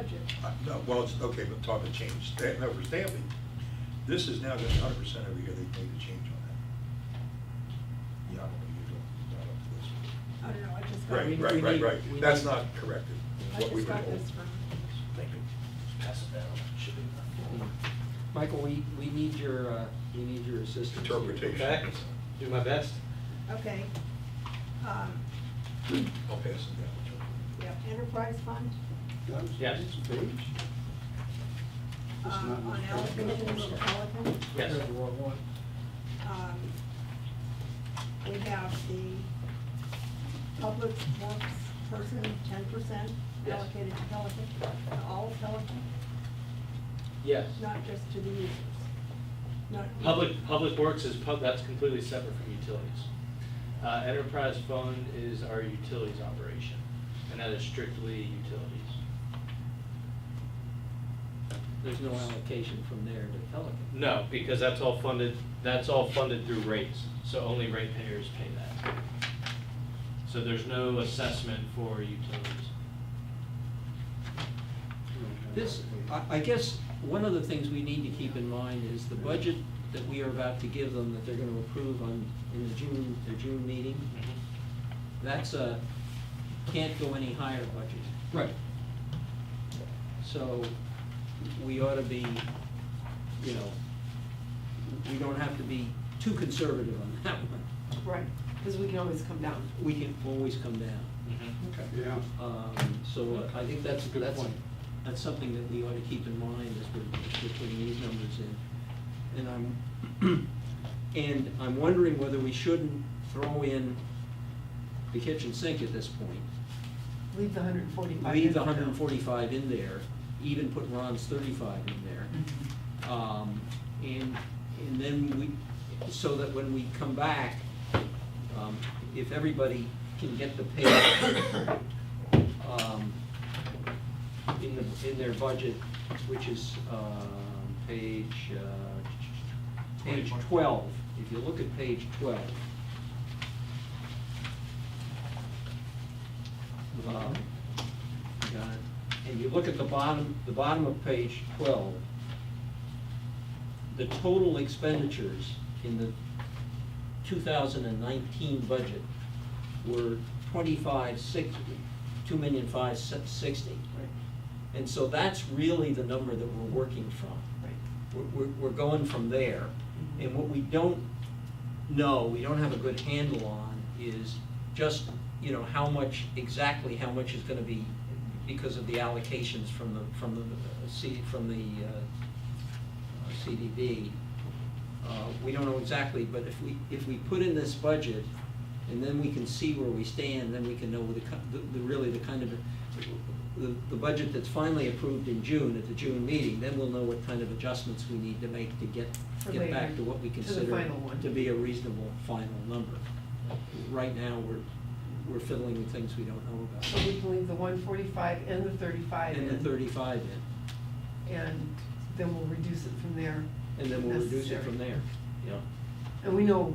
budget. No, well, it's, okay, but talk about change. No, for staffing, this is now going to 100% every year they make a change on that. Yeah, I don't know what you're doing. I don't know, I just got. Right. That's not correct. I What we just were got told. this from. Thank you. Pass it down, should be enough. Michael, we need your assistance. here. Interpretation. Okay, do my best. Okay. I'll pass it down. Yep, enterprise fund, Yes. on allocations to Pelican. Yes. Um, We have the public works person, 10% Yes. allocated to Pelican, to all of Pelican, Yes. not just to the users. Not- Public Works is, that's completely separate from utilities. Enterprise Fund is our utilities operation, and that is strictly utilities. There's no allocation from there to Pelican. No, because that's all funded through rates, so only ratepayers pay that. So there's no assessment for utilities. This, I guess, one of the things we need to keep in mind is the budget that we are about to give them, that they're gonna approve in their June meeting. That's can't go any higher budget. Right. So we ought to be, we don't have to be too conservative on that one. Right, because we can always come down. We can always come down. Okay. Yeah. So I think that's Good point. that's something that we ought to keep in mind as we're putting these numbers in. And I'm wondering whether we shouldn't throw in the kitchen sink at this point. Leave the 145. Leave the 145 in there, even put Ron's 35 in there. And then so that when we come back, if everybody can get the pay in their budget, which is page 12. If you look at page 12. Got it. And you look at the bottom of page 12, the total expenditures in the 2019 budget were $2,560,000. And so that's really the number that we're working from. We're going from there. And what we don't know, we don't have a good handle on, is just, exactly how much is gonna be because of the allocations from the CDB. We don't know exactly, but if we put in this budget, and then we can see where we stand, then we can know the budget that's finally approved in June, at the June meeting, then we'll know what kind of adjustments we need to make to get back to what we consider final one. to be a reasonable final number. Right now, we're fiddling with things we don't know about. So we can leave the 145 and the 35 in. And the 35 in. And then we'll reduce it from there. And then we'll reduce it necessary. from there, yeah. And we know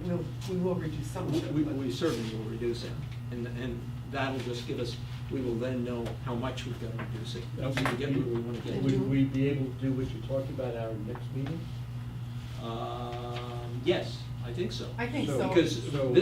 we will reduce some of it. but- We certainly will reduce it, and that'll just give us, we will then know how much we've got to reduce it, so we get where we want to get. Would we be able to do what you talked about at our next meeting? Yes, I think so. I think So- so. Because So-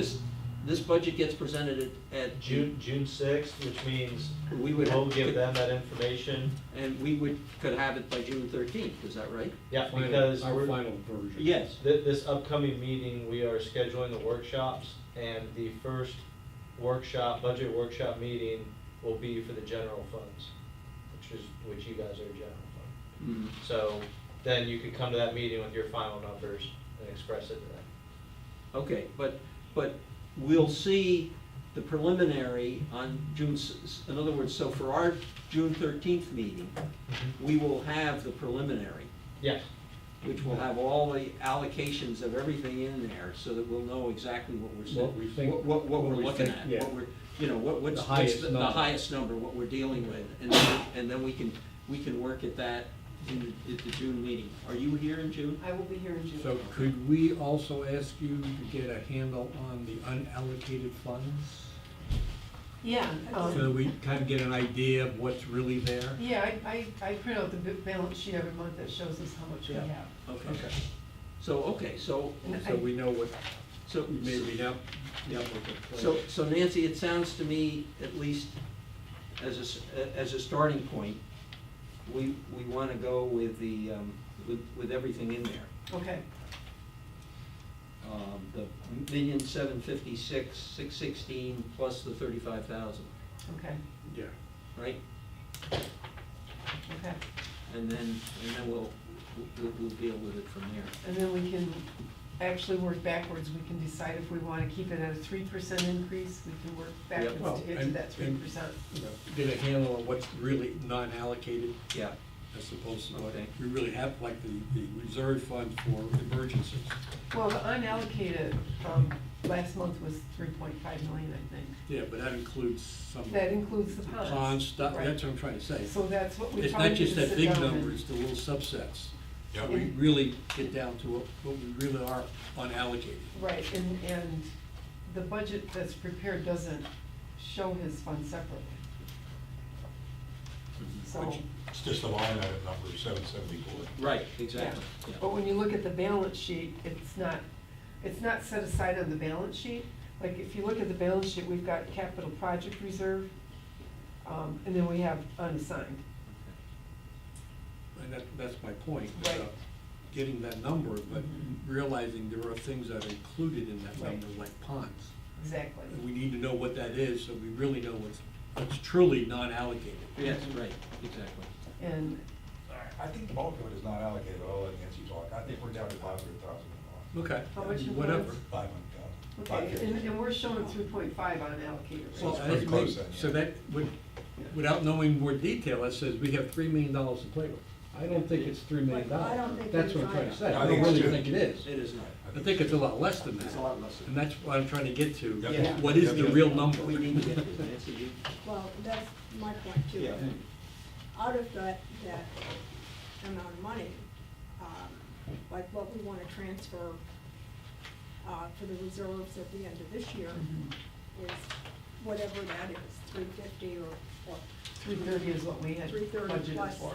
this budget gets presented at. June 6th, which means We would we'll have- give them that information. And we could have it by June 13th, is that right? Yeah, Final- because our final version. Yes. This upcoming meeting, we are scheduling the workshops, and the first budget workshop meeting will be for the general funds, which you guys are general fund. Mhm. So then you could come to that meeting with your final numbers and express it to them. Okay, but we'll see the preliminary on in other words, so for our June 13th meeting, we will have the preliminary, Yes. which will have all the allocations of everything in there, so that we'll know exactly what we're What we think- what what we're we looking think, at, yeah. what we're, what's The highest the number. highest number, what we're dealing with, and then we can work at that at the June meeting. Are you here in June? I will be here in June. So could we also ask you to get a handle on the unallocated funds? Yeah. So that we kind of get an idea of what's really there? Yeah, I print out the balance sheet every month that shows us how much we Yeah. have. Okay. So, And So we know what, so, we may read out, yeah, what the plan. so Nancy, it sounds to me, at least as a starting point, we wanna go with the, with everything in there. Okay, The 1,756,616 plus the 35,000, okay, Yeah. right? okay. And then we'll deal with it from there. And then we can actually work backwards. We can decide if we want to keep it at a 3% increase. We can work Well, backwards to get to and- that 3%. You know, get a handle on what's really non-allocated Yeah. as opposed to what Okay. we really have, like the reserve fund for emergencies. Well, the unallocated, last month was 3.5 million, I think. Yeah, but that includes some. That includes the ponds. Pond stuff, Right. that's what I'm trying to say. So that's what we It's probably not need just to that sit big down number, and- it's the little subsets. Yeah. We really get down to what we really are unallocated. Right, and the budget that's prepared doesn't show his funds separately. So, Which, it's just a line item number, 774. Right, yeah, exactly. Yeah. but when you look at the balance sheet, it's not set aside on the balance sheet. Like, if you look at the balance sheet, we've got capital project reserve, and then we have unassigned. And that's my point, Right. about getting that number, but realizing there are things that are included in that Right. number, like ponds. Exactly. And we need to know what that is, so we really know what's truly non-allocated. Yes, right, exactly. And, I think the bulk of it is not allocated, I'll let Nancy talk. I think we're down to 500,000. Okay, How much in whatever. ponds? 500,000. okay, and we're showing 3.5 unallocated, So right? it's pretty close then, So yeah. that would, without knowing more detail, that says we have $3 million to play with. I don't think it's $3 million. But I don't think That's it what I'm is trying to either. say. I I don't think it's really two. think it is. It is not. I think it's a lot less than that. It's a lot less than And that's what I'm trying to get to. Yep. Yeah. What is the Yep. real number? We need to get to Nancy, you. Well, that's my point too. Yeah. Out of that amount of money, like what we wanna transfer, for the reserves at the end of this year Mhm. is whatever that is, 350 or 330 is what we had 330 budgeted plus. for.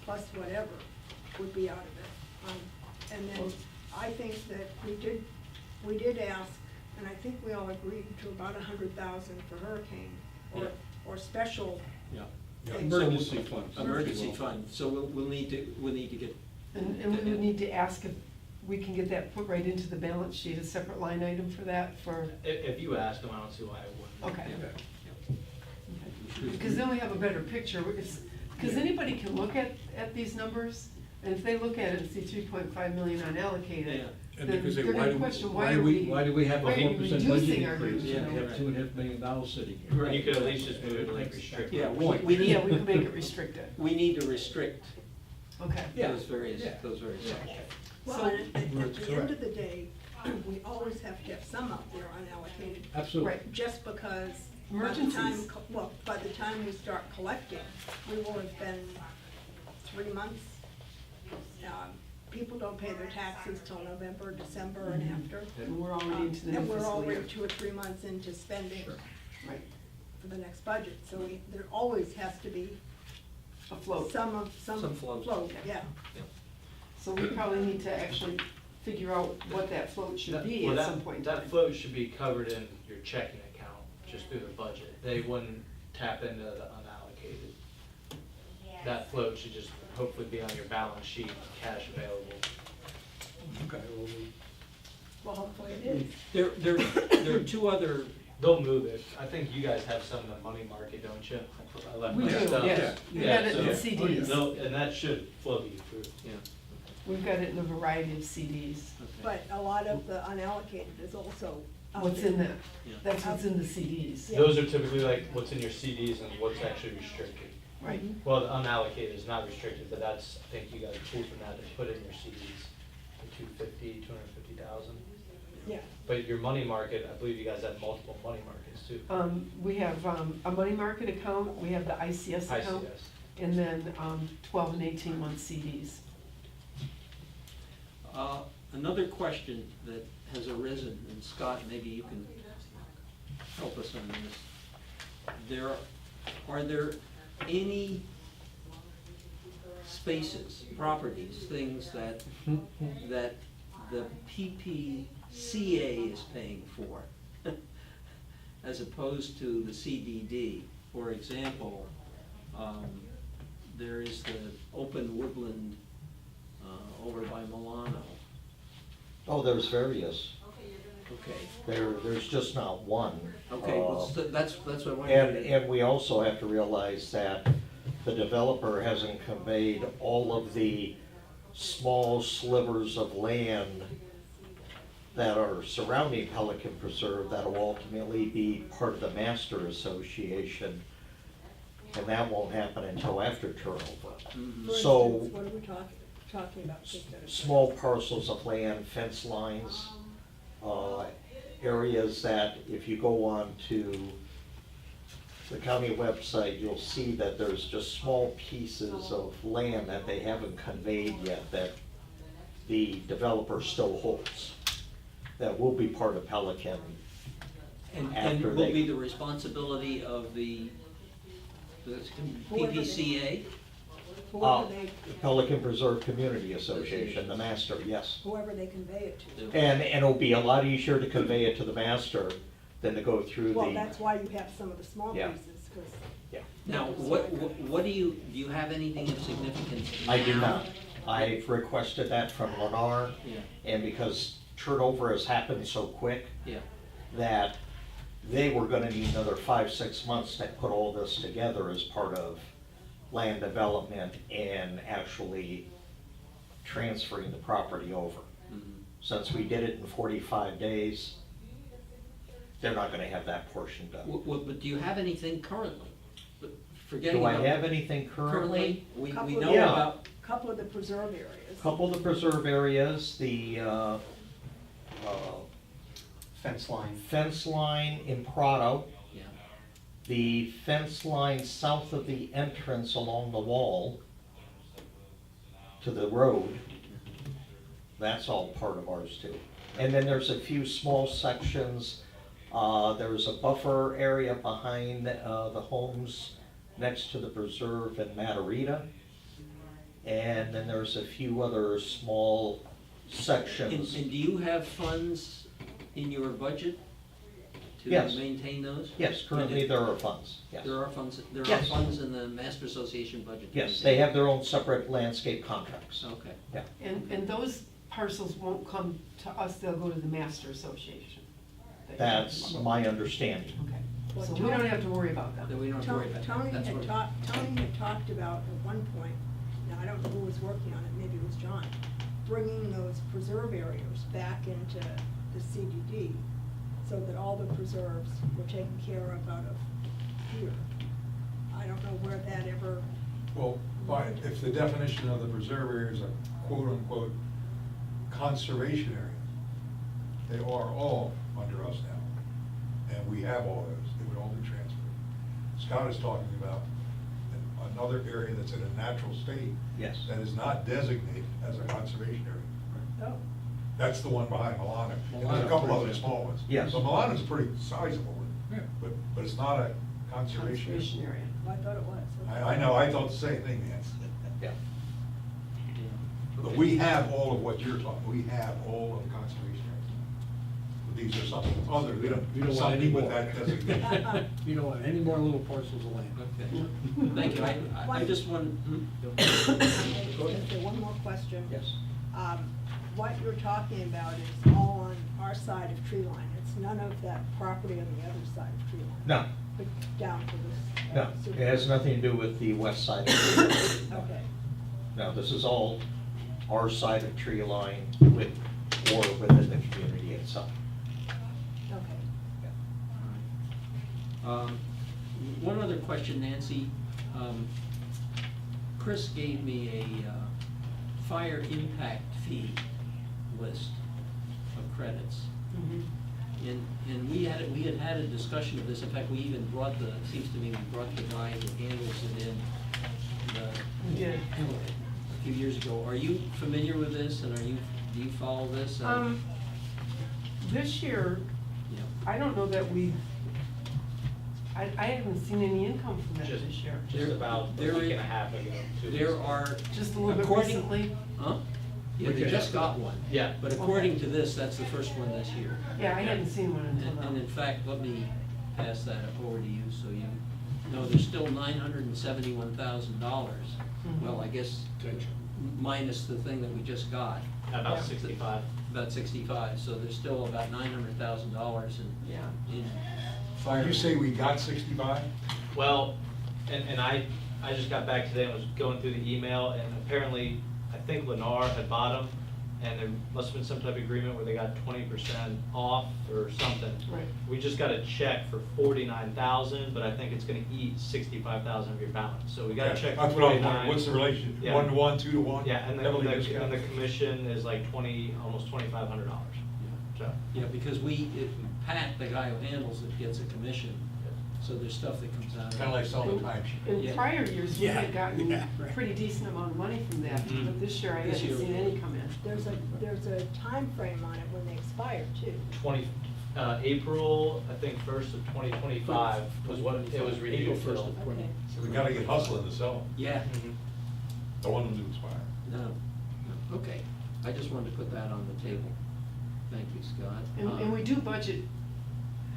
plus whatever would be out of it. And then I think that we did ask, and I think we all agreed to about 100,000 for hurricane Yeah. or special Yeah. Yeah. things. Emergency funds. Emergency fund, so we'll need to get. And we would need to ask if we can get that put right into the balance sheet, a separate line item for that, for, If you asked them, I don't see why I wouldn't. okay. Yeah. Okay. Because then we have a better picture, because anybody can look at these numbers, and if they look at it and see 3.5 million unallocated, Yeah. And then because they're why gonna do, question, why do we have a why are you 4% budget reducing our increase? budget, And we you know? have $2.5 million sitting here. You could at least just move it to like restricted. Yeah, we need. Yeah, we can make it restricted, We need to restrict okay. Yeah. those various Yeah. sections. Well, So- and at the end Correct. of the day, we always have to have some out there unallocated. Absolutely. Right. Just because by the Emergencies. time, by the time we start collecting, we will have been 3 months. People don't pay their taxes till November, December and after. And we're already into the new And we're fiscal year. already 2 or 3 months into spending Right, for the next budget. So there always has to be afloat. some Some float. yeah. So we probably need to actually figure out what that float should That- be well, at that- some point in That time. float should be covered in your checking account, just through the budget. They wouldn't tap into the unallocated. That float should just hopefully be on your balance sheet, cash available. Okay, well, Well, hopefully it is. There are two other, They'll move it. I think you guys have some in the money market, don't you? I left We my do, stuff. yes. We got it in so CDs. And that should flow you through. yeah. We've got it in a variety of CDs. Okay. But a lot of the unallocated is also out What's there. in that? Yeah. That's what's in the CDs. Yeah. Those are typically like what's in your CDs and what's actually restricted. Right. Well, the unallocated is not restricted, but that's, I think you guys pulled from that to put in your CDs, the 250,000. Yeah. But your money market, I believe you guys have multiple money markets too. We have a money market account, we have the ICS account, ICS. and then 12 and 18-month CDs. Another question that has arisen, and Scott, maybe you can help us on this. are there any spaces, properties, things that the PPCA is paying for, as opposed to the CDD? For example, there is the open woodland over by Milano. Oh, there's various. Okay. There's just not one. Okay, well, that's what I wanted to. And we also have to realize that the developer hasn't conveyed all of the small slivers of land that are surrounding Pelican Preserve that will ultimately be part of the master association. And that won't happen until after turnover. Mhm. For So- instance, what are we talking about? Just out of- Small parcels of land, fence lines, areas that if you go on to the county website, you'll see that there's just small pieces of land that they haven't conveyed yet that the developer still holds, that will be part of Pelican. And after will they- be the responsibility of the Whoever they- PPCA? Whoever they, Pelican Preserve Community Association, the master, yes. whoever they convey it to. And it'll be a lot easier to convey it to the master than to go through the. Well, that's why you have some of the small Yeah. pieces, because. Yeah. Now, what do you have anything of significance now? I do not. I've requested that from Lennar, Yeah, and because turnover has happened so quick, yeah, that they were gonna need another 5, 6 months to put all this together as part of land development and actually transferring the property over. mhm. Since we did it in 45 days, they're not gonna have that portion done. But do you have anything currently? But forgetting Do I about- have anything currently? We Couple know of- Yeah. about, Couple of the preserve areas. Couple of the preserve areas, the Fence line. fence line in Prado, yeah, the fence line south of the entrance along the wall to the road, that's all part of ours too. And then there's a few small sections, there's a buffer area behind the homes next to the preserve in Matarita. And then there's a few other small and sections. do you have funds in your budget to Yes. maintain those? Yes, currently there are funds, yes. There are funds Yes. in the Master Association budget? to Yes, maintain? they have their own separate landscape contracts. Okay. Yeah. And those parcels won't come to us, they'll go to the master association. That's my understanding. Okay, Well, so we don't have to worry about Then them. we don't have to worry about Tony that. That's what. Tony had talked about at one point, now I don't know who was working on it, maybe it was John, bringing those preserve areas back into the CDD so that all the preserves were taken care of out of here. I don't know where that ever, Well, if the definition of the preserve area is a quote-unquote conservation area, they are all under us now, and we have all those, they would all be transferred. Scott is talking about another area that's in a natural state. Yes. That is not designated as a conservation area. oh, That's the one behind Milano, and there's a Milano's couple pretty other good. small ones. Yes. But Milano's a pretty sizable one, Yeah. but it's not a conservation Conservation area. area. I thought it was. I know, I thought the same thing, Nancy. Yeah. But we have all of what you're talking, we have all of the conservation areas. But these are something other, We don't want something any with more. that designation. You don't want any more little parcels of land. Okay, thank you, I just want, Is there one more question? Yes. What you're talking about is all on our side of tree line. It's none of that property on the other side of tree line. No, But down to this. no, it has nothing to do with the west side of the tree line. Okay. No, this is all our side of tree line with, or within the community itself. Okay. one other question, Nancy. Chris gave me a fire impact fee list of credits. And we had a discussion of this, in fact, we even brought it seems to me, we brought the guy who handles it in We did. a few years ago. Are you familiar with this, and do you follow this? This year, Yeah. I don't know that we've I haven't seen any income from that Just- this year. Just about a There- week and a half ago, 2 weeks There ago. are. Just a little bit according- recently? Huh? Yeah, We they can just have got that. one. Yeah. But according to this, that's the first one this year. Yeah, I hadn't seen one until And in now. fact, let me pass that over to you, so you know, there's still $971,000. Mhm. Well, I guess minus the thing that we just got, About Yeah. 65. about 65, so there's still about $900,000 Yeah. in Fire, you say we got 65? Well, and I just got back today and was going through the email, and apparently, I think Lennar had bought them, and there must have been some type of agreement where they got 20% off or something. Right. We just got a check for 49,000, but I think it's gonna eat 65,000 of your balance, so we got a Okay, check for that's what I was 49. wondering, what's the relationship, Yeah. 1 to 1, 2 to 1? Yeah, and Heavily the discounted. commission is like almost $2,500, so. Yeah, because Pat, the guy who handles it, gets a commission, so there's stuff that comes out. of it. Kinda like selling a timesheet. In Yeah. prior years, we Yeah, had gotten yeah, right. a pretty decent amount of money from that, Mhm. but this year I This haven't year- seen any come in. There's a time frame on it when they expire too. April, I think, 1st of 2025 was what it was renewed April 1st till. of 20. Okay. So we gotta get hustling to sell them, Yeah, Mhm. don't want them to expire. no, okay, I just wanted to put that on the table. Thank you, Scott. And we do budget,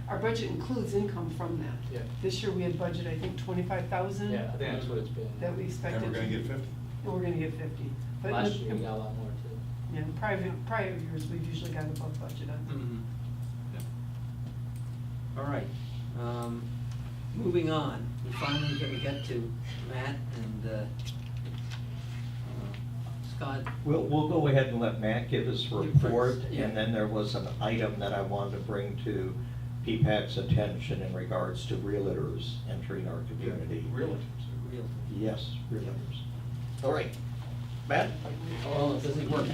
our budget includes income from that. Yeah. This year we had budget, I think, 25,000. Yeah, I think that's what it's been. That we expected. And we're gonna get 50. And we're gonna get 50. But Last in- year we got a lot more too. Yeah, in prior years, we've usually got above budget on them. Mhm. All right, moving on, we finally gonna get to Matt and Scott. We'll go ahead and let Matt give his Give report, first, yeah. and then there was an item that I wanted to bring to PPAC's attention in regards to realtors entering our community. Realtors. Real- Yes, realtors. All right, Matt? Oh, it doesn't work.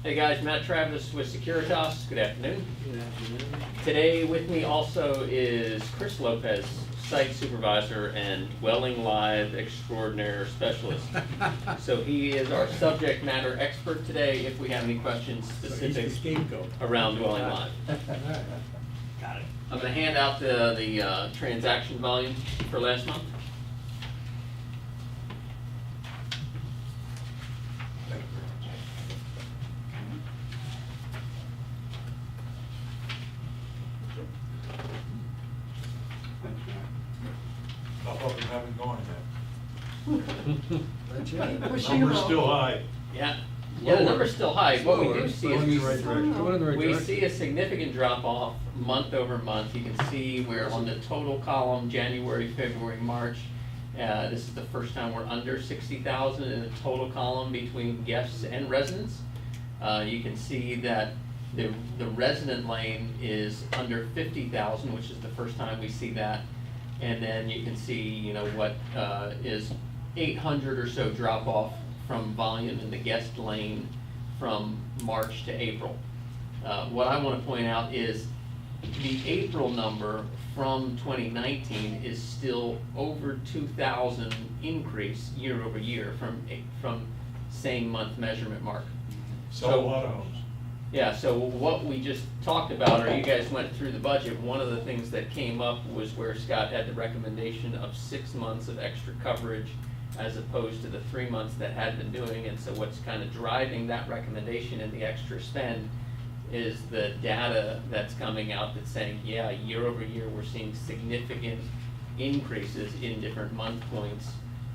Hey guys, Matt Travis with Securitas. Good afternoon. Good afternoon. Today with me also is Chris Lopez, Site Supervisor and Dwelling Live Extraordinaire Specialist. So he is our subject matter expert today if we have any questions So he's specific the scapegoat. around Dwelling Live. Got it. I'm gonna hand out the transaction volume for last month. Thank you very much. Not up and haven't gone yet. That's right. Pushing Numbers them still out. high. Yeah, the number's still high. What we do see Going in the is right direction. Going in the right we direction. see a significant drop off month over month. You can see we're on the total column, January, February, March. This is the first time we're under 60,000 in the total column between guests and residents. You can see that the resident lane is under 50,000, which is the first time we see that. And then you can see, you know, what is 800 or so drop off from volume in the guest lane from March to April. What I want to point out is the April number from 2019 is still over 2,000 increase year over year from same month measurement mark. Sell a lot of homes. Yeah, so what we just talked about, or you guys went through the budget, one of the things that came up was where Scott had the recommendation of 6 months of extra coverage as opposed to the 3 months that had been doing. And so what's kind of driving that recommendation and the extra spend is the data that's coming out that's saying, yeah, year over year, we're seeing significant increases in different month points.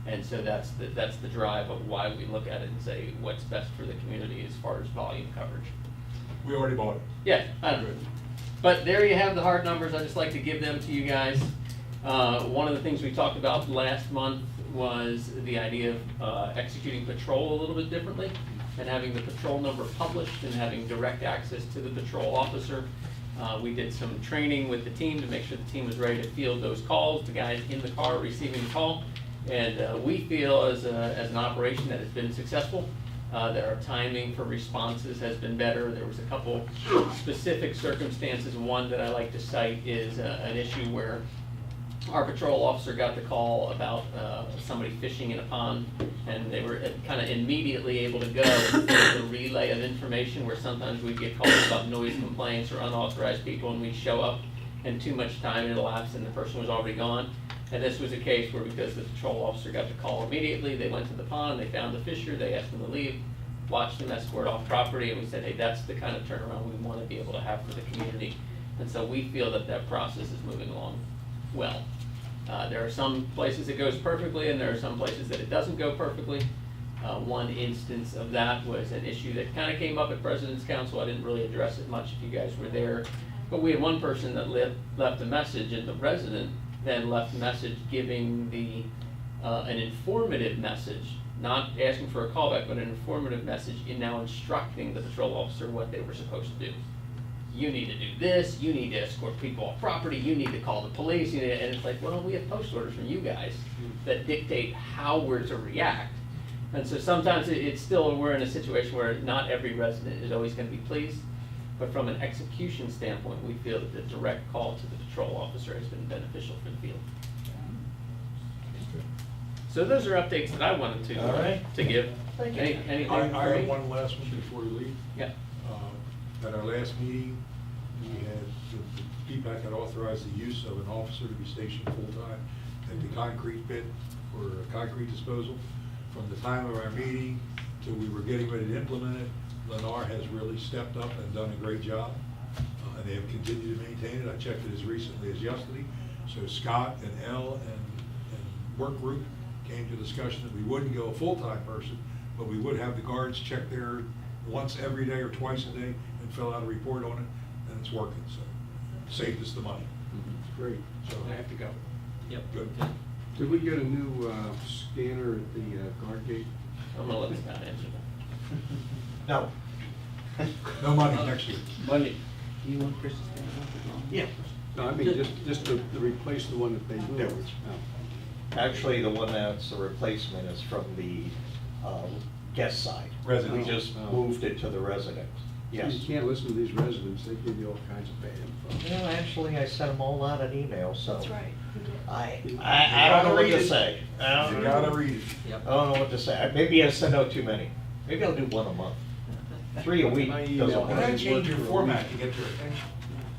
And so that's the drive of why we look at it and say what's best for the community as far as volume coverage. We already bought it. Yeah, I don't know. But there you have the hard numbers. I just like to give them to you guys. One of the things we talked about last month was the idea of executing patrol a little bit differently and having the patrol number published and having direct access to the patrol officer. We did some training with the team to make sure the team was ready to field those calls, the guys in the car receiving the call. And we feel as an operation that has been successful, that our timing for responses has been better. There was a couple specific circumstances. One that I like to cite is an issue where our patrol officer got the call about somebody fishing in a pond, and they were kind of immediately able to go. The relay of information where sometimes we'd get calls about noise complaints or unauthorized people, and we'd show up, and too much time had elapsed, and the person was already gone. And this was a case where, because the patrol officer got the call immediately, they went to the pond, they found the fisher, they asked them to leave, watched them escort off property, and we said, hey, that's the kind of turnaround we want to be able to have for the community. And so we feel that that process is moving along well. There are some places it goes perfectly, and there are some places that it doesn't go perfectly. One instance of that was an issue that kind of came up at President's Council. I didn't really address it much if you guys were there. But we had one person that left a message, and the resident then left a message giving an informative message, not asking for a callback, but an informative message in now instructing the patrol officer what they were supposed to do. You need to do this, you need to escort people off property, you need to call the police, and it's like, well, we have post orders from you guys that dictate how we're to react. And so sometimes it's still, we're in a situation where not every resident is always gonna be pleased, but from an execution standpoint, we feel that the direct call to the patrol officer has been beneficial for the field. So those are updates that I wanted to, All right. to give. Thank you. Anything I for me? have one last one before we leave. Yeah. At our last meeting, we had, the feedback had authorized the use of an officer to be stationed full-time at the concrete pit for concrete disposal. From the time of our meeting till we were getting ready to implement it, Lennar has really stepped up and done a great job. And they have continued to maintain it. I checked it as recently as yesterday. So Scott and Elle and work group came to discussion that we wouldn't go a full-time person, but we would have the guards check there once every day or twice a day and fill out a report on it, and it's working, so saved us the money. Great. So I have to go. Yep. Good. Did we get a new scanner at the guard gate? I'm gonna let Scott answer that. No. No money next year. Money. Do you want Chris to stand up as well? Yeah. No, I mean, just to replace the one that they moved. There was- Actually, the one that's the replacement is from the guest side. Resident. We just Oh. moved it to the resident. Yes. You can't listen to these residents, they give you all kinds of bad info. Well, actually, I sent them all out an email, so. That's right. you did. I don't know what to say. I You don't gotta read it. Yep. I don't know what to say. Maybe I sent out too many. Maybe I'll do one a month. 3 a week My doesn't email Why not work. change your format to get their attention?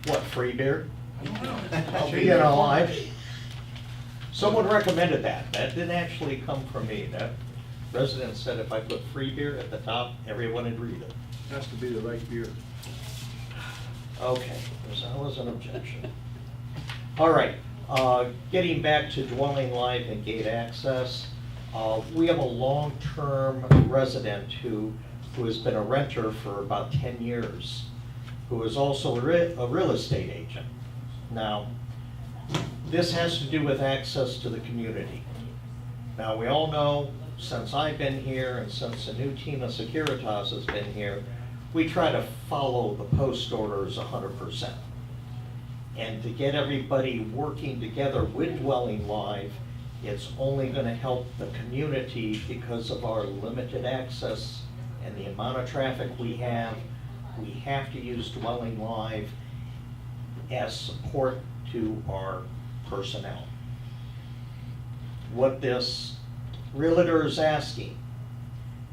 What, free beer? I don't know. You Change your know, format. someone recommended that. That didn't actually come from me. That resident said if I put free beer at the top, everyone would read it. Has to be the right beer. Okay, that was an objection. All right, getting back to dwelling life and gate access, we have a long-term resident who has been a renter for about 10 years, who is also a real estate agent. Now, this has to do with access to the community. Now, we all know, since I've been here and since the new team of Securitas has been here, we try to follow the post orders 100%. And to get everybody working together with Dwelling Live, it's only gonna help the community because of our limited access and the amount of traffic we have. We have to use Dwelling Live as support to our personnel. What this realtor is asking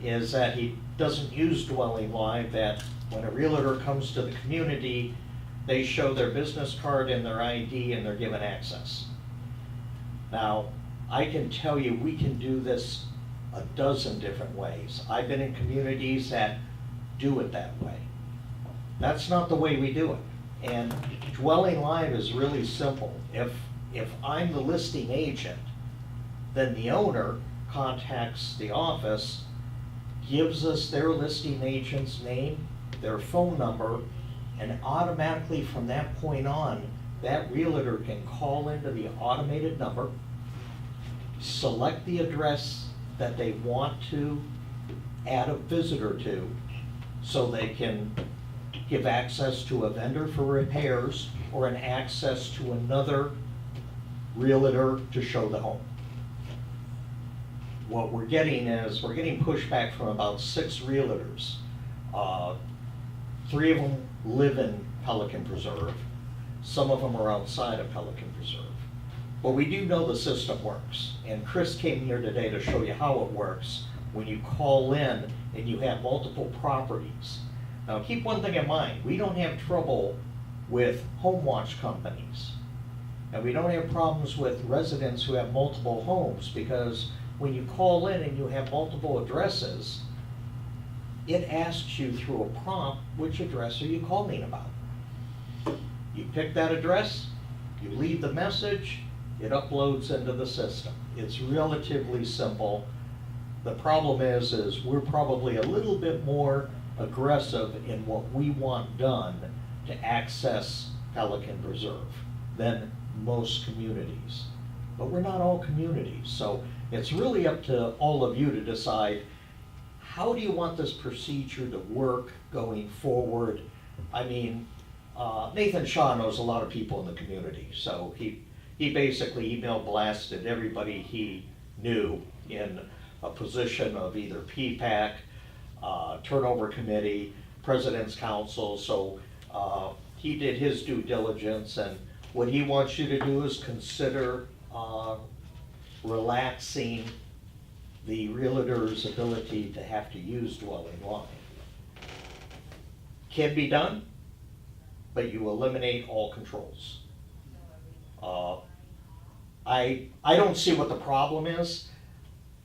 is that he doesn't use Dwelling Live, that when a realtor comes to the community, they show their business card and their ID and they're given access. Now, I can tell you, we can do this a dozen different ways. I've been in communities that do it that way. That's not the way we do it. And Dwelling Live is really simple. If I'm the listing agent, then the owner contacts the office, gives us their listing agent's name, their phone number, and automatically from that point on, that realtor can call into the automated number, select the address that they want to add a visitor to, so they can give access to a vendor for repairs or an access to another realtor to show the home. What we're getting is, we're getting pushback from about 6 realtors. 3 of them live in Pelican Preserve. Some of them are outside of Pelican Preserve. But we do know the system works, and Chris came here today to show you how it works when you call in and you have multiple properties. Now, keep one thing in mind, we don't have trouble with home watch companies. And we don't have problems with residents who have multiple homes, because when you call in and you have multiple addresses, it asks you through a prompt, which address are you calling about? You pick that address, you leave the message, it uploads into the system. It's relatively simple. The problem is we're probably a little bit more aggressive in what we want done to access Pelican Preserve than most communities. But we're not all communities, so it's really up to all of you to decide, how do you want this procedure to work going forward? I mean, Nathan Shaw knows a lot of people in the community, so he basically email blasted everybody he knew in a position of either PPAC, turnover committee, president's council, so he did his due diligence, and what he wants you to do is consider relaxing the realtor's ability to have to use dwelling line. Can be done, but you eliminate all controls. I don't see what the problem is,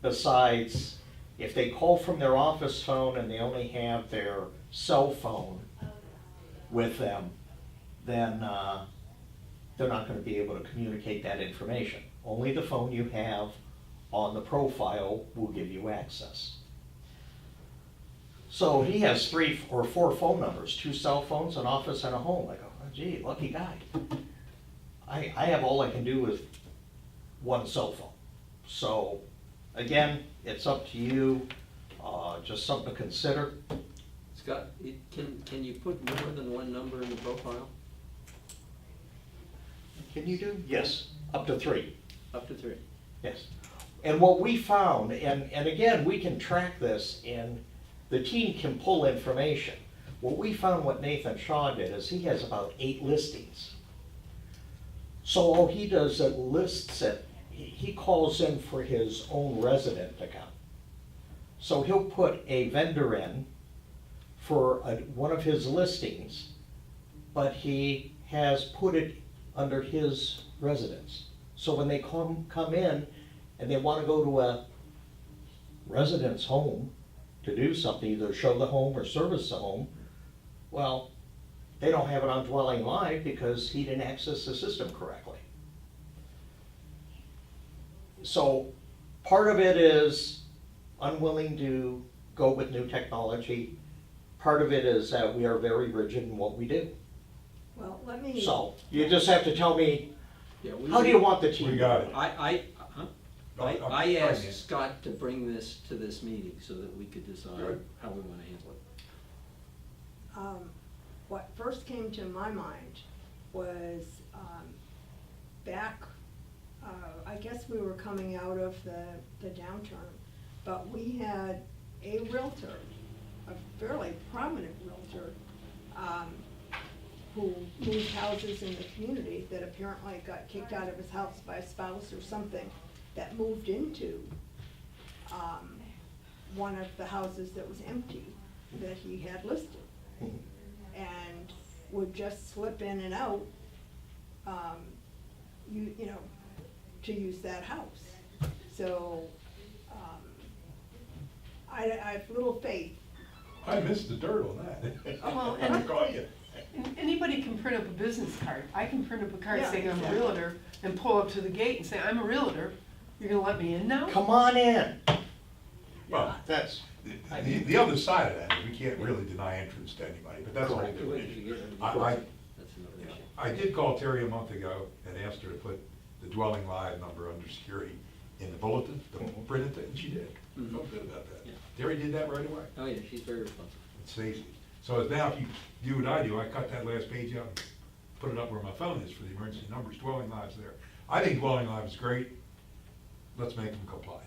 besides if they call from their office phone and they only have their cell phone with them, then they're not going to be able to communicate that information. Only the phone you have on the profile will give you access. So he has 3 or 4 phone numbers, 2 cell phones, an office, and a home. I go, oh, gee, lucky guy. I have all I can do with 1 cell phone. So again, it's up to you, just something to consider. Scott, can you put more than 1 number in the profile? Can you do? Yes, up to 3. Up to 3. Yes. And what we found, and again, we can track this, and the team can pull information. What we found, what Nathan Shaw did, is he has about 8 listings. So all he does is lists it, he calls in for his own resident account. So he'll put a vendor in for one of his listings, but he has put it under his residence. So when they come in and they want to go to a resident's home to do something, either show the home or service the home, well, they don't have it on Dwelling Live because he didn't access the system correctly. So part of it is unwilling to go with new technology. Part of it is that we are very rigid in what we do. Well, let me. So you just have to tell me, Yeah, how do you want the team? We got it. I I'm asked fine, yeah. Scott to bring this to this meeting so that we could decide Good. how we want to handle it. What first came to my mind was back, I guess we were coming out of the downturn, but we had a realtor, a fairly prominent realtor, who moved houses in the community, that apparently got kicked out of his house by a spouse or something, that moved into one of the houses that was empty that he had listed, and would just slip in and out, you know, to use that house. So I have little faith. I missed the dirt on that. Oh, well, I'm and- calling you. And anybody can print up a business card. I can print up a card Yeah, saying I'm a exactly. realtor and pull up to the gate and say, I'm a realtor. You're gonna let me in now? Come on in. Well, That's, the other side of that is we can't really deny entrance to anybody, but that's a whole Correct. different issue. That's I another issue. I did call Terry a month ago and asked her to put the Dwelling Live number under security in the bulletin, the printed thing, and she did. Mhm. Felt good about that. Yeah. Terry did that right away. Oh, yeah, she's very responsive. It's easy. So now if you do what I do, I cut that last page out and put it up where my phone is for the emergency numbers. Dwelling Live's there. I think Dwelling Live is great. Let's make them comply.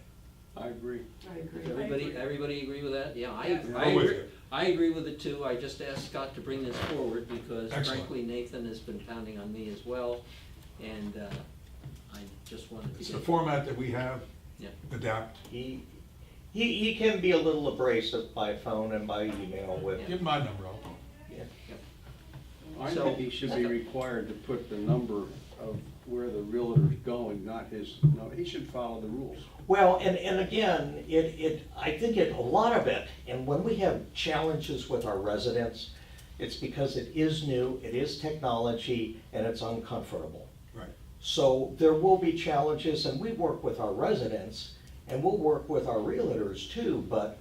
I agree. I agree. Does everybody agree with that? Yeah, I Yes. I'm with agree. you. I agree with it too. I just asked Scott to bring this forward because Excellent. frankly, Nathan has been pounding on me as well. And just wanted to It's get. the format that we have, Yeah. adapt. He can be a little abrasive by phone and by email with, Give him my number, I'll call. yeah. I So- think he should be required to put the number of where the realtor's going, not his, no, he should follow the rules. Well, and again, I think a lot of it, and when we have challenges with our residents, it's because it is new, it is technology, and it's uncomfortable. Right. So there will be challenges, and we work with our residents, and we'll work with our realtors too, but,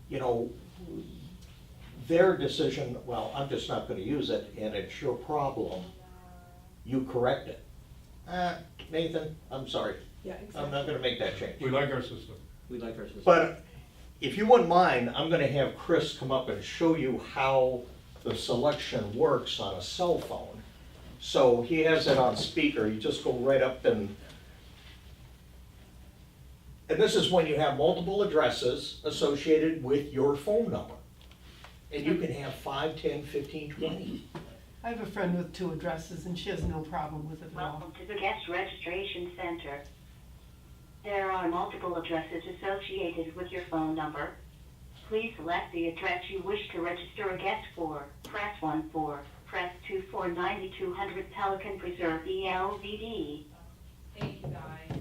you know, their decision, well, I'm just not gonna use it, and it's your problem, you correct it. Nathan, I'm sorry, Yeah, I'm exactly. not gonna make that change. We like our system. We like our system. But if you wouldn't mind, I'm gonna have Chris come up and show you how the selection works on a cell phone. So he has it on speaker, you just go right up and this is when you have multiple addresses associated with your phone number. And you can have 5, 10, 15, 20. I have a friend with 2 addresses and she has no problem with it at all. Welcome to the guest registration center. There are multiple addresses associated with your phone number. Please select the address you wish to register a guest for. Press 1 for, press 2 for 9200 Pelican Preserve ELVD. Thank you, guys.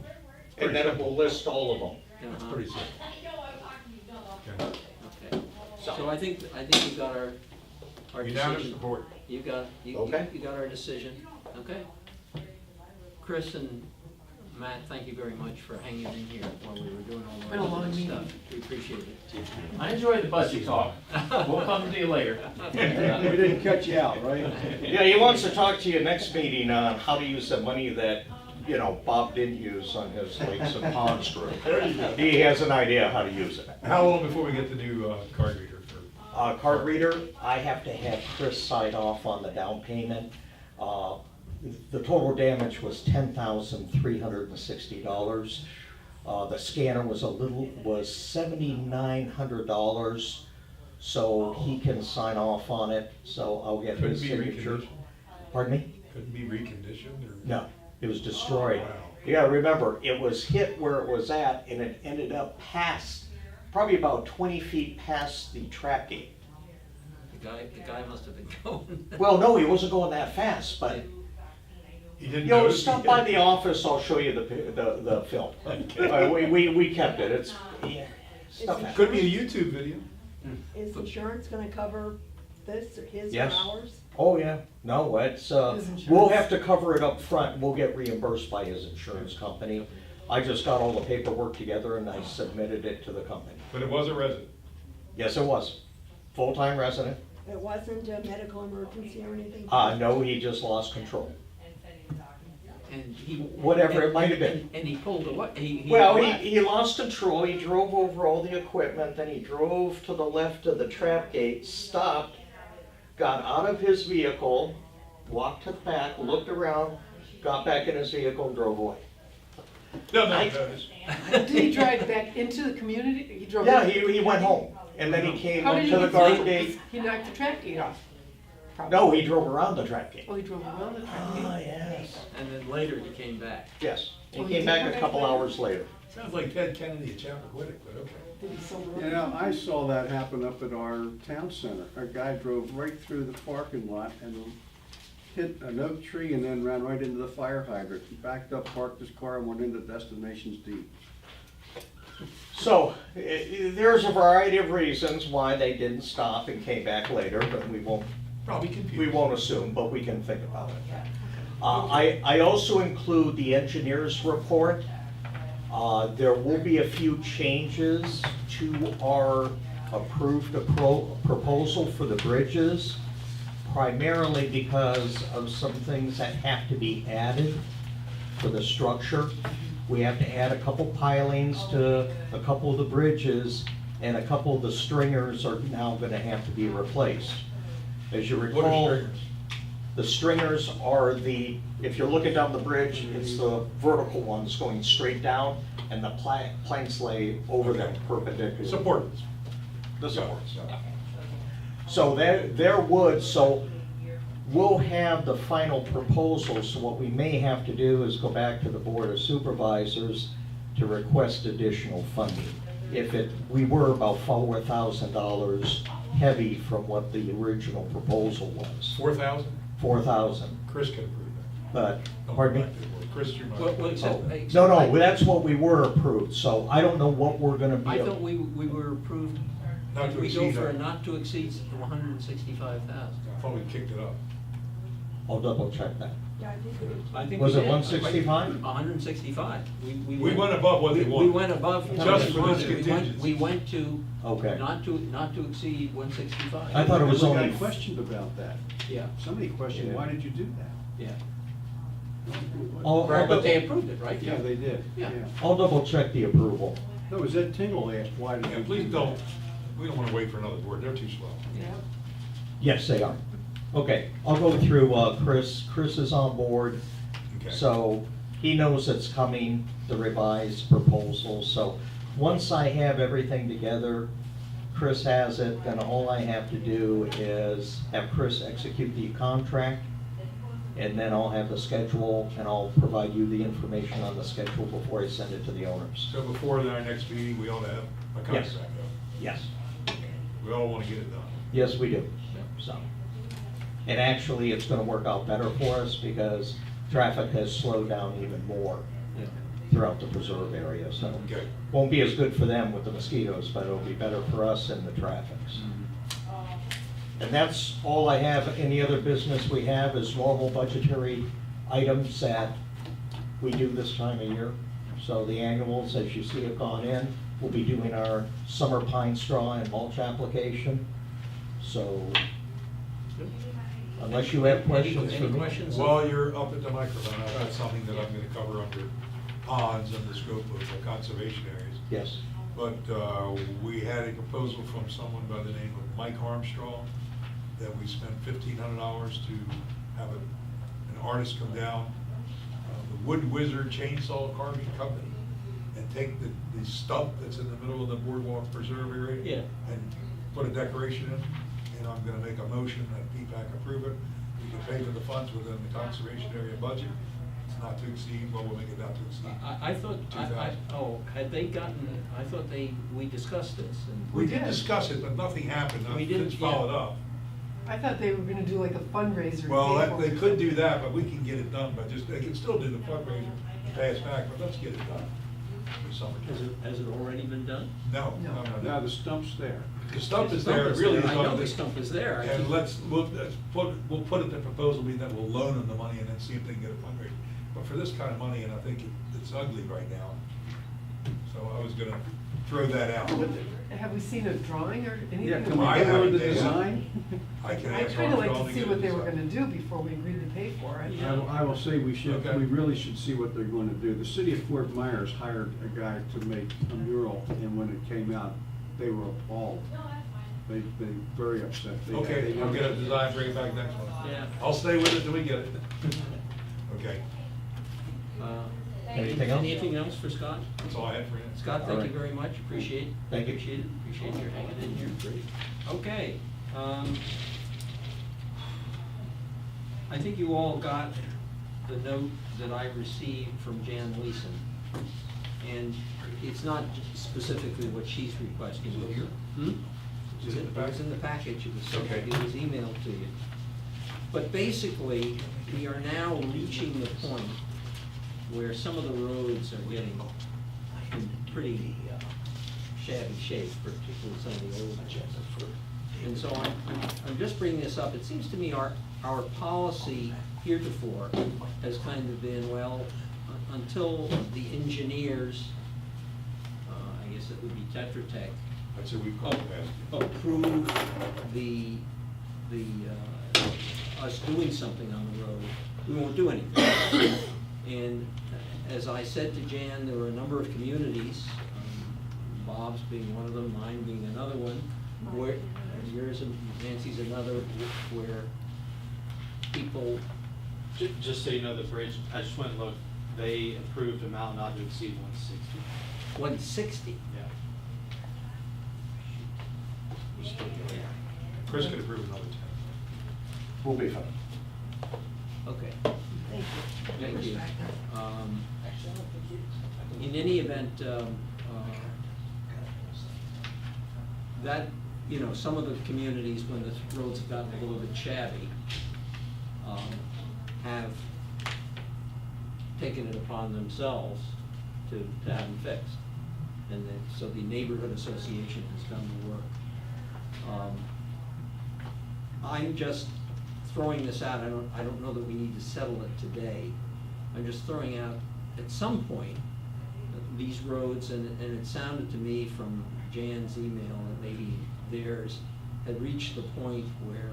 And then it will list all of them. It's Uh-huh. pretty simple. Okay. Okay, so I think you got our Unanimous decision. support. You got our decision, okay? Chris and Matt, thank you very much for hanging in here while we were doing all Been a the long other meeting. stuff. We appreciate it. I enjoyed the budget talk. We'll come to you later. We didn't cut you out, right? Yeah, he wants to talk to you next meeting on how to use the money that, you know, Bob didn't use on his lakes and ponds group. He has an idea how to use it. How long before we get the new card reader for? Card reader, I have to have Chris sign off on the down payment. The total damage was $10,360. The scanner was $7,900, so he can sign off on it, so I'll get Couldn't his be signature. reconditioned? Pardon me? Couldn't be reconditioned or? No, it was destroyed. Wow. Yeah, remember, it was hit where it was at, and it ended up past, probably about 20 feet past the trap gate. The guy must have been going. Well, no, he wasn't going that fast, but, You didn't you know, notice? stop by the office, I'll show you the film. We kept it, it's, yeah, stuff happens. Could be a YouTube video. Is insurance gonna cover this, or his or Yes. ours? Oh, yeah, no, it's, His we'll insurance. have to cover it up front, we'll get reimbursed by his insurance company. I just got all the paperwork together and I submitted it to the company. But it was a resident. Yes, it was, full-time resident. It wasn't a medical emergency or anything? No, he just lost control. And he. Whatever it might have been. And he pulled away, he. Well, left. he lost control, he drove over all the equipment, then he drove to the left of the trap gate, stopped, got out of his vehicle, walked to the back, looked around, got back in his vehicle and drove away. No, no, I- no, it's- Did he drive back into the community? He drove. Yeah, he went home, and then he came How up did he to the get guard through? gate. He knocked the trap gate off. Probably. No, he drove around the trap gate. Oh, he drove around the trap Ah, gate. yes. And then later he came back. Yes, he Oh, he came did back come a back couple later? hours later. sounds like Ted Kennedy at Chappaquiddick, but okay. Did he sober up? You know, I saw that happen up at our town center. A guy drove right through the parking lot and hit an oak tree and then ran right into the fire hydrant. He backed up, parked his car, and went into Destinations D. So, there's a variety of reasons why they didn't stop and came back later, but we won't Probably confused. We won't assume, but we can think about it. I also include the engineer's report. There will be a few changes to our approved proposal for the bridges, primarily because of some things that have to be added for the structure. We have to add a couple pilings to a couple of the bridges, and a couple of the stringers are now gonna have to be replaced. As you What are recall, stringers? the stringers are if you're looking down the bridge, it's the vertical ones going straight down, and the planks lay over them perpendicular. Supporters. The supports. Yeah. So they're wood, so we'll have the final proposal, so what we may have to do is go back to the Board of Supervisors to request additional funding. We were about $4,000 heavy from what the original proposal was. 4,000? 4,000, Chris can approve but, that. Don't pardon go me? back to the board. Chris, you might. Well, except- Oh, except no, I- that's what we were approved, so I don't know what we're gonna be. I thought we were approved, Not did to we go exceed for a that. not to exceed 165,000? I thought we kicked it up. I'll double check that. Yeah, I think it is. I think Was we it did. 165? 165. We went above what they We wanted. went above what Just we for wanted. this We went- contingency. We went to, Okay. not to exceed 165. I thought it was We only. got questioned about that. Yeah, Somebody questioned, Yeah. why did you do that? yeah. I'll But they approved it, right? Yeah, they did, Yeah. yeah. I'll double check the approval. No, it was Ed Tingle asked, why did you Yeah, do that? please don't, we don't wanna wait for another board, they're too slow. Yeah. Yes, they are. Okay, I'll go through Chris. Chris is on board, Okay. so he knows it's coming, the revised proposal. So once I have everything together, Chris has it, then all I have to do is have Chris execute the contract, and then I'll have the schedule, and I'll provide you the information on the schedule before I send it to the owners. So before our next meeting, we ought to have a contract, Yes. though. Yes. We all wanna get it done. Yes, we do, so. And actually, it's gonna work out better for us because traffic has slowed down even more Yeah. throughout the preserve area, so. Okay. Won't be as good for them with the mosquitoes, but it'll be better for us and the traffic. And that's all I have. Any other business we have is normal budgetary items that we do this time of year. So the annuals, as you see, have gone in. We'll be doing our summer pine straw and mulch application. So unless you have questions for Any me. questions? While you're up at the microphone, I've got something that I'm gonna cover under ponds and the scope of the conservation areas. Yes. But we had a proposal from someone by the name of Mike Armstrong that we spent $1,500 to have an artist come down, the Wood Wizard Chainsaw Carving Company, and take the stump that's in the middle of the boardwalk preserve area. Yeah. And put a decoration in, and I'm gonna make a motion that P-PAC approve it. We can pay for the funds within the conservation area budget. It's not to exceed, well, we'll make it not to exceed. I thought, 2,000. had they gotten, I thought we discussed this and. We did discuss it, but nothing happened. We did, It's followed yeah. up. I thought they were gonna do like a fundraiser. Well, table. they could do that, but we can get it done, but just, they can still do the fundraiser and pay us back, but let's get it done. For summertime. Has it already been done? No, No. no, no, Now, no. the stump's there. The stump is The there, it really is I know on the the. stump is there. I And keep- we'll put it, the proposal be that we'll loan them the money and then see if they can get a fundraiser. But for this kind of money, and I think it's ugly right now, so I was gonna throw that out. Have we seen a drawing or anything? Yeah, can we I go over haven't the done. design? I can I'd ask kinda like Armstrong to see get what it they were designed. gonna do before we agreed to pay for it. I will say we should, Okay. we really should see what they're going to do. The city of Fort Myers hired a guy to make a mural, and when it came out, they were appalled. They very upset. Okay, They I'll get never- a design, bring it back next month. Yeah. I'll stay with it till we get it. Okay, Anything else? Anything else for Scott? that's all I had for you. Scott, All thank you right. very much, appreciate. Thank you. Appreciate your hanging in here. Great. Okay, I think you all got the note that I received from Jan Leeson. And it's not specifically what she's requesting. Is it here? Hmm? Is it in the It was in the package, it was sent, Okay. it was emailed to you. But basically, we are now reaching the point where some of the roads are getting in pretty shabby shape, particularly some of the old ones. And so I'm just bringing this up, it seems to me our policy heretofore has kind of been, well, until the engineers, I guess it would be Tetra Tech, That's what we call it. approve the, us doing something on the road, we won't do anything. And as I said to Jan, there were a number of communities, Bob's being one of them, mine being another one, where, yours and Nancy's another, where people, Just so you know, the bridge, I just went and looked, they approved amount not to exceed 160. 160. Yeah. Chris could approve another 10. We'll be fine. Okay, Thank you. thank you. Back up. In any event, that, you know, some of the communities, when the roads have gotten a little bit shabby, have taken it upon themselves to have them fixed. And then, so the neighborhood association has done the work. I'm just throwing this out, I don't know that we need to settle it today. I'm just throwing out, at some point, these roads, and it sounded to me from Jan's email that maybe theirs had reached the point where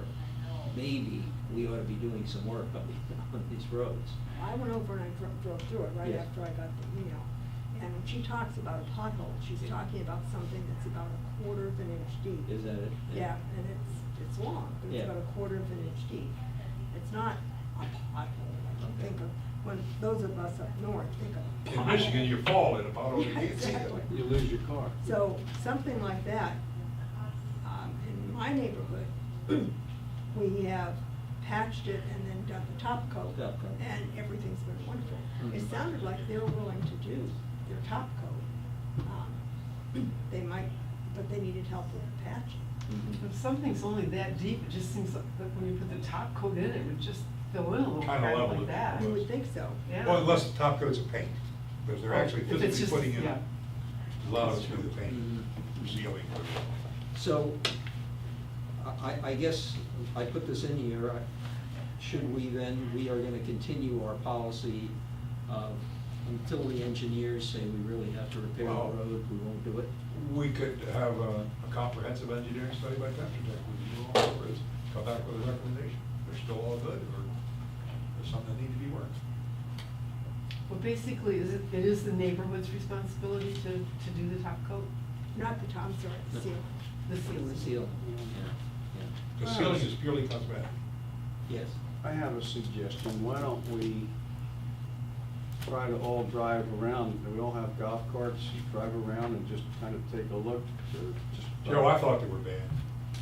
maybe we ought to be doing some work on these roads. I went over and I drove through it right Yes. after I got the email. And when she talks about a pothole, she's talking about something that's about 1/4 of an inch deep. Is that it? Yeah, and it's long, but it's Yeah. about 1/4 of an inch deep. It's not a pothole. I don't think of, when those of us up north think of a pothole. In Michigan, you fall in a pothole, you Yeah, can't see it. exactly. You lose your car. So, something like that, in my neighborhood, we have patched it and then done the top coat. Top coat. And everything's been wonderful. It Mhm. sounded like they're willing to do their top coat. They might, but they needed help with the patching. Mhm. If something's only that deep, it just seems like when you put the top coat in, it would just fill in a little Kinda crack level like it. that. You would think so. Yeah. Well, unless the top coat's of paint, because they're actually If it's physically just- putting in yeah. a lot of it through the paint, Mhm. sealing. So, I guess I put this in here, should we then, we are gonna continue our policy of, until the engineers say we really have to repair the Well- road, we won't do it? We could have a comprehensive engineering study by Tetra Tech, review all the roads, come back with a recommendation. They're still all good, or there's something that need to be worked. Well, basically, it is the neighborhood's responsibility to do the top coat, Not the top, I'm sorry, the No. ceiling. the ceiling. Seal, yeah, The ceiling is purely cosmetic. yeah, yes. I have a suggestion, why don't we try to all drive around, we all have golf carts, drive around and just kind of take a look to just. Joe, I thought they were banned.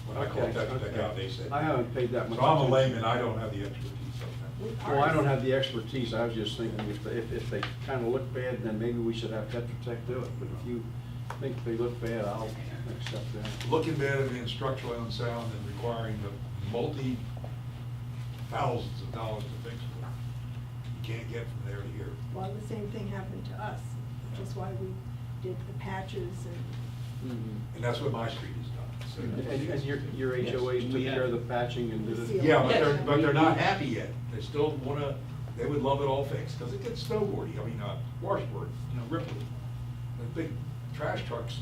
When I called Okay, Tetra Tech okay. out, they said. I haven't paid that much So I'm a attention. layman, I don't have the expertise of that. Well, I don't have the expertise, I was just thinking if they kind of look bad, then maybe we should have Tetra Tech do it, but if you think they look bad, I'll accept that. Looking bad and being structurally unsound and requiring the thousands of dollars to fix it. You can't get from there to here. Well, the same thing happened to us, which is why we did the patches and Mhm. And that's what my street has done. So- And your HOAs Yes, took we care of have. the patching and did it? Yeah, Yes. but they're not happy yet. They still wanna, they would love it all fixed, because it gets snowboardy, washboard, Ripley. The big trash trucks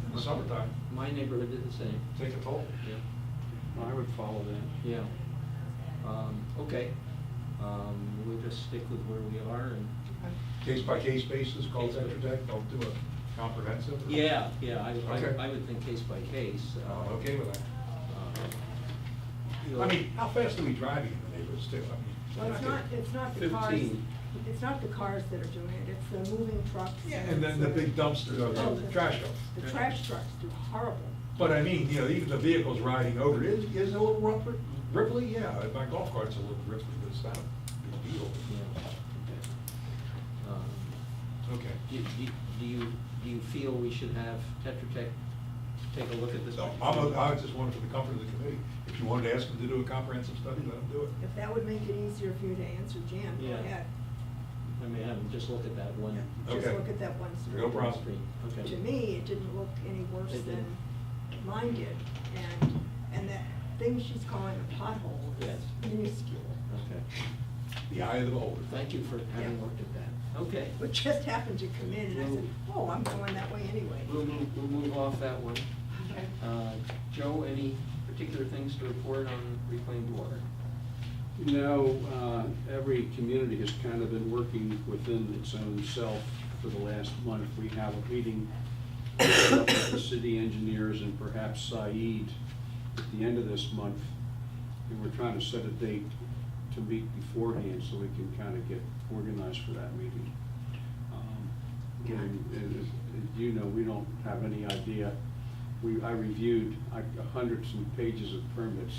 in the summertime My neighborhood did the same, take a toll. yeah. I would follow that. Yeah. Okay, we'll just stick with where we are and, Case by case basis, call Tetra Tech, they'll do a comprehensive. yeah, Okay. I would think case by case. I'm okay with that. You know, I mean, how fast are we driving in the neighborhoods too? I mean, Well, it's not the cars, 15. it's not the cars that are doing it, it's the moving trucks. Yeah, and then the big dumpster, Oh, the trash trucks. The trash trucks do horrible. But I mean, even the vehicles riding over it, is it a little ripply? Yeah, my golf cart's a little ripply, but it's not a big deal. Yeah. Okay. Do you feel we should have Tetra Tech take a look at this? So I just wanted for the comfort of the committee, if you wanted to ask them to do a comprehensive study, let them do it. If that would make it easier for you to answer Jan, go Yeah. ahead. I mean, have them just look at that one. Just Okay. look at that one street. No problem. Street. Okay. To me, it didn't look any worse It than didn't. mine did, and that thing she's calling a pothole Yes. is minuscule. Okay. The eye of the beholder. Thank you for having Yeah. looked at that. Okay. But just happened to come in, and I said, oh, I'm going that way anyway. We'll move off that one. Okay. Joe, any particular things to report on reclaimed water? Every community has kind of been working within its own self for the last month. We have a meeting with the city engineers and perhaps Said at the end of this month. And we're trying to set a date to meet beforehand so we can kind of get organized for that meeting. As you know, we don't have any idea. I reviewed hundreds of pages of permits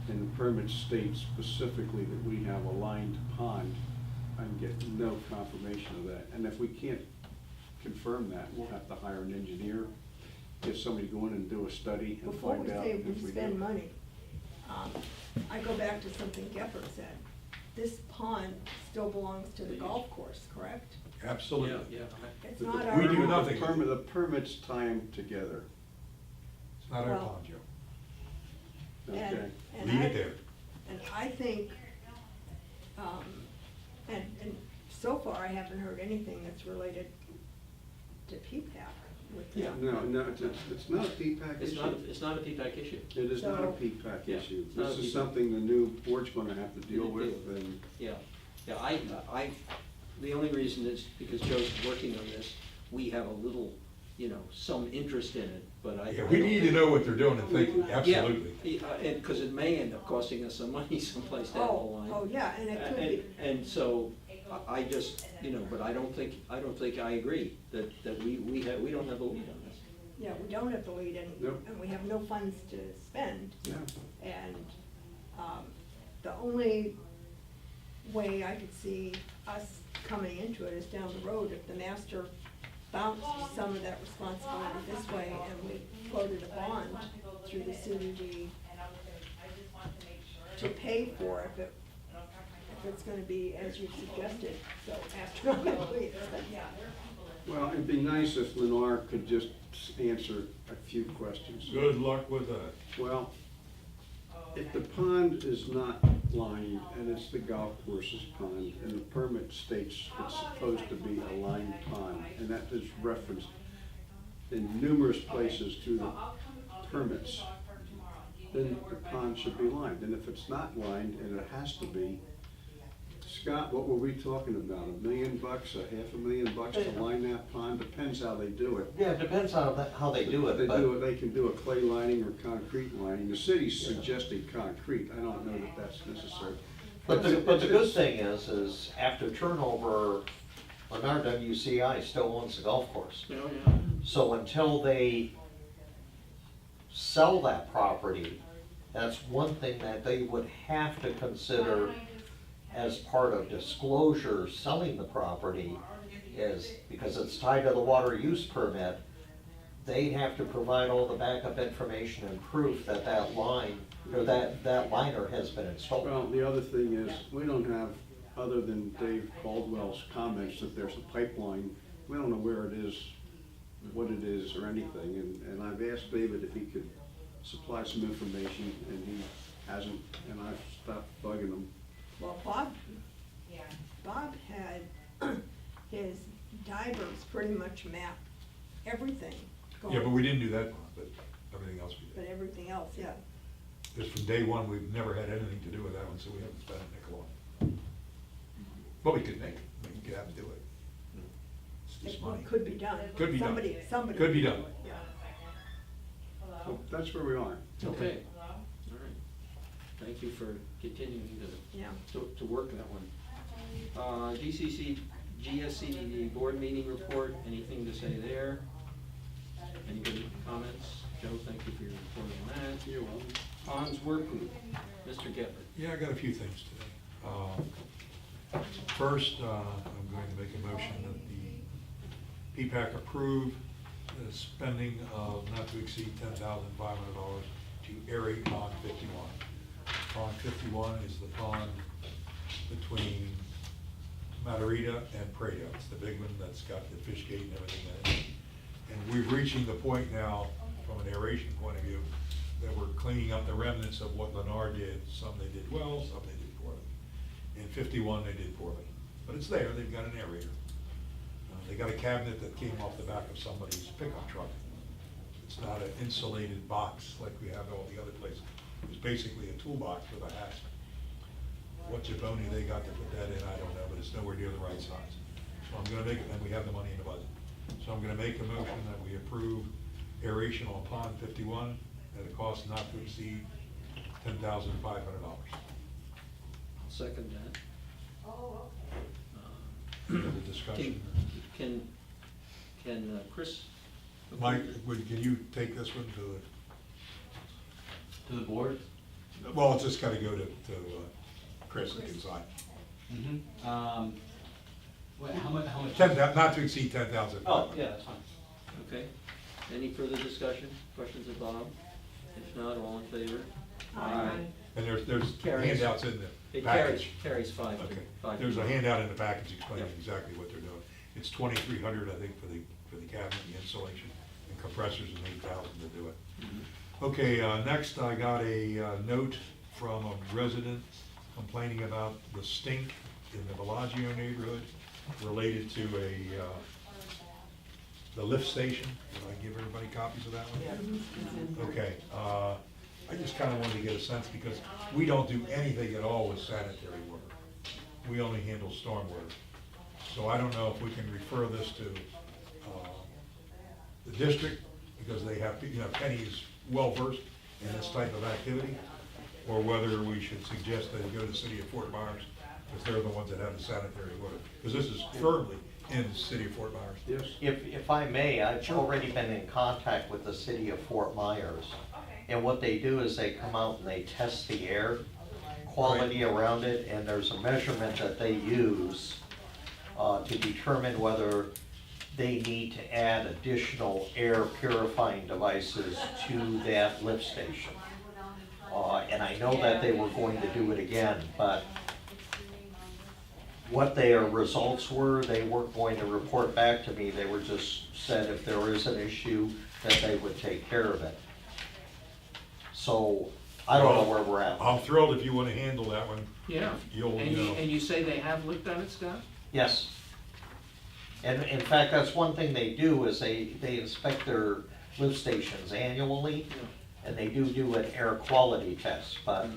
and the permit states specifically that we have a lined pond, I can get no confirmation of that. And if we can't confirm that, we'll have to hire an engineer, get somebody to go in and do a study and Before we find out say if we we do. spend money, I go back to something Gepper said. This pond still belongs to the golf course, correct? Absolutely. Yeah, It's The not We our. do nothing. The permits tie them together, It's not our Well, pond, Joe. And- okay? and Leave I- it there. And I think, and so far I haven't heard anything that's related to P-PAC with Yeah. them. No, it's not a P-PAC It's issue. it's not a P-PAC issue. It is not a So- P-PAC Yeah, issue. it's not This a is P-PAC. something the new board's gonna have to deal Deal with, with. and Yeah, yeah, the only reason is because Joe's working on this, we have a little, some interest in it, but I. Yeah, we need to know what they're doing and thinking, absolutely. Yeah, and, because it may end up costing us some money someplace down the line. Oh, yeah, and it could be. And so, I just, but I don't think I agree that we don't have a lead on this. Yeah, we don't have the lead Nope. and we have no funds to spend. yeah. And the only way I could see us coming into it is down the road if the master bounced some of that responsibility this way and we floated a bond through the CDD to pay for if it's gonna be as you suggested, so astronomically expensive. Well, it'd be nice if Lennar could just answer a few questions. Good luck with that. Well, if the pond is not lined and it's the golf course's pond, and the permit states it's supposed to be a lined pond, and that is referenced in numerous places through the permits, then the pond should be lined. And if it's not lined, and it has to be, Scott, what were we talking about? $1 million, $500,000 to line that pond? Depends how they do it. Yeah, it depends on how they do it, but. They can do a clay lining or concrete lining. The city's suggesting concrete. I don't know that that's necessary. But the good thing is after turnover, Lennar WCI still owns the golf course. Oh, yeah. So until they sell that property, that's one thing that they would have to consider as part of disclosure, selling the property is, because it's tied to the water use permit, they'd have to provide all the backup information and proof that that line, or that liner has been installed. Well, the other thing is, we don't have, other than Dave Caldwell's comments that there's a pipeline, we don't know where it is, what it is, or anything. And I've asked David if he could supply some information, and he hasn't, and I've stopped bugging him. Well, Bob had his divers pretty much map everything going. Yeah, but we didn't do that one, but everything else we But did. everything else, yeah. Just from day one, we've never had anything to do with that one, so we haven't spent a nickel on it. But we could make it, we could have to do it. It's just money. It could be done. Could be done. Somebody. Could be done. Yeah. So that's where we are. Okay, all right. Thank you for continuing Yeah. to work that one. GSCDD board meeting report, anything to say there? Anybody comments? Joe, thank you for your report on that. You're welcome. Hans work group, Mr. Geppert. Yeah, I got a few things today. First, I'm going to make a motion that the P-PAC approve the spending of not to exceed $10,500 to aerate Pond 51. Pond 51 is the pond between Matarita and Prado. It's the big one that's got the fish gate and everything in it. And we're reaching the point now, from an aeration point of view, that we're cleaning up the remnants of what Lennar did. Some they did well, some they did poorly. In 51, they did poorly. But it's there, they've got an aerator. They got a cabinet that came off the back of somebody's pickup truck. It's not an insulated box like we have at all the other places. It was basically a toolbox with a hasp. What jabroni they got to put that in, I don't know, but it's nowhere near the right size. So I'm gonna make it, and we have the money in the budget. So I'm gonna make a motion that we approve aeration on Pond 51 at a cost not to exceed $10,500. I'll second that. Any other discussion? Can Chris? Mike, can you take this one to To the board? Well, it's just gotta go to Chris and decide. What, how much? Not to exceed 10,000. Oh, yeah, that's fine. Okay. Any further discussion? Questions of Bob? If not, all in favor? Aye. And there's Carries. handouts in the It package. carries five to Okay, five. there's a handout in the package explaining Yep. exactly what they're doing. It's 2,300, I think, for the cabinet, the insulation, and compressors, and 8,000 to do it. Okay, next I got a note from a resident complaining about the stink in the Bellagio neighborhood related to the lift station. Did I give everybody copies of that one? Okay, I just kind of wanted to get a sense, because we don't do anything at all with sanitary work. We only handle stormwater. So I don't know if we can refer this to the district, because they have, Penny is well-versed in this type of activity, or whether we should suggest that you go to the city of Fort Myers, because they're the ones that have the sanitary water. Because this is firmly in the city of Fort Myers. Yes. If I may, I've already been in contact with the city of Fort Myers. And what they do is they come out and they test the air quality around it, and there's a measurement that they use to determine whether they need to add additional air purifying devices to that lift station. And I know that they were going to do it again, but what their results were, they weren't going to report back to me. They were just said if there is an issue, that they would take care of it. So I don't know where we're at. I'm thrilled if you want to handle that one. Yeah. You'll, And you say they have looked at it, Scott? Yes. And in fact, that's one thing they do, is they inspect their lift stations annually, and they do an air quality test. But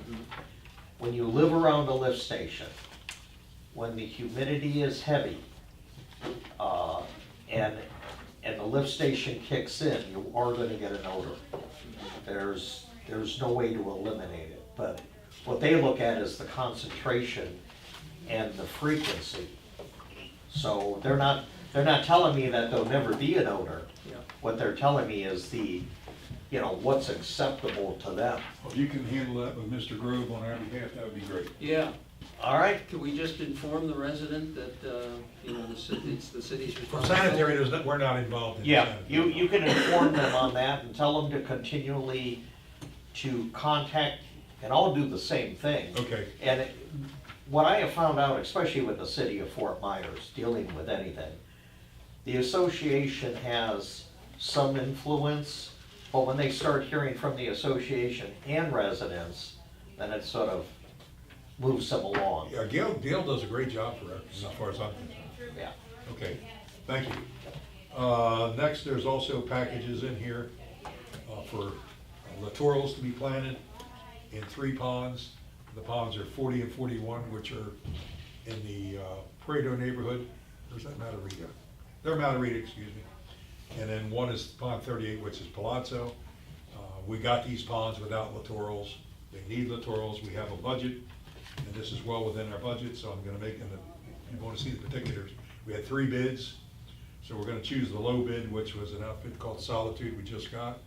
when you live around a lift station, when the humidity is heavy, and the lift station kicks in, you are gonna get an odor. There's no way to eliminate it, but what they look at is the concentration and the frequency. So they're not telling me that there'll never be an odor. Yeah. What they're telling me is what's acceptable to them. Well, if you can handle that with Mr. Grove on our behalf, that would be great. Yeah. All right? Can we just inform the resident that, it's the city's For responsibility? sanitary, we're not involved in Yeah, sanitary. you can inform them on that and tell them to continually to contact, and I'll do the same thing. Okay. And what I have found out, especially with the city of Fort Myers, dealing with anything, the association has some influence, but when they start hearing from the association and residents, then it sort of moves them along. Yeah, Gail does a great job for us, as far as I'm concerned. Yeah. Okay, thank you. Next, there's also packages in here for littorals to be planted in 3 ponds. The ponds are 40 and 41, which are in the Prado neighborhood. Where's that Matarita? They're Matarita, excuse me. And then one is pond 38, which is Palazzo. We got these ponds without littorals. They need littorals. We have a budget, and this is well within our budget, so I'm gonna make, if you wanna see the particulars, we had 3 bids. So we're gonna choose the low bid, which was an outfit called Solitude we just got.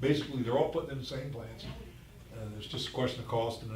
Basically, they're all putting in the same plants. It's just a question of cost and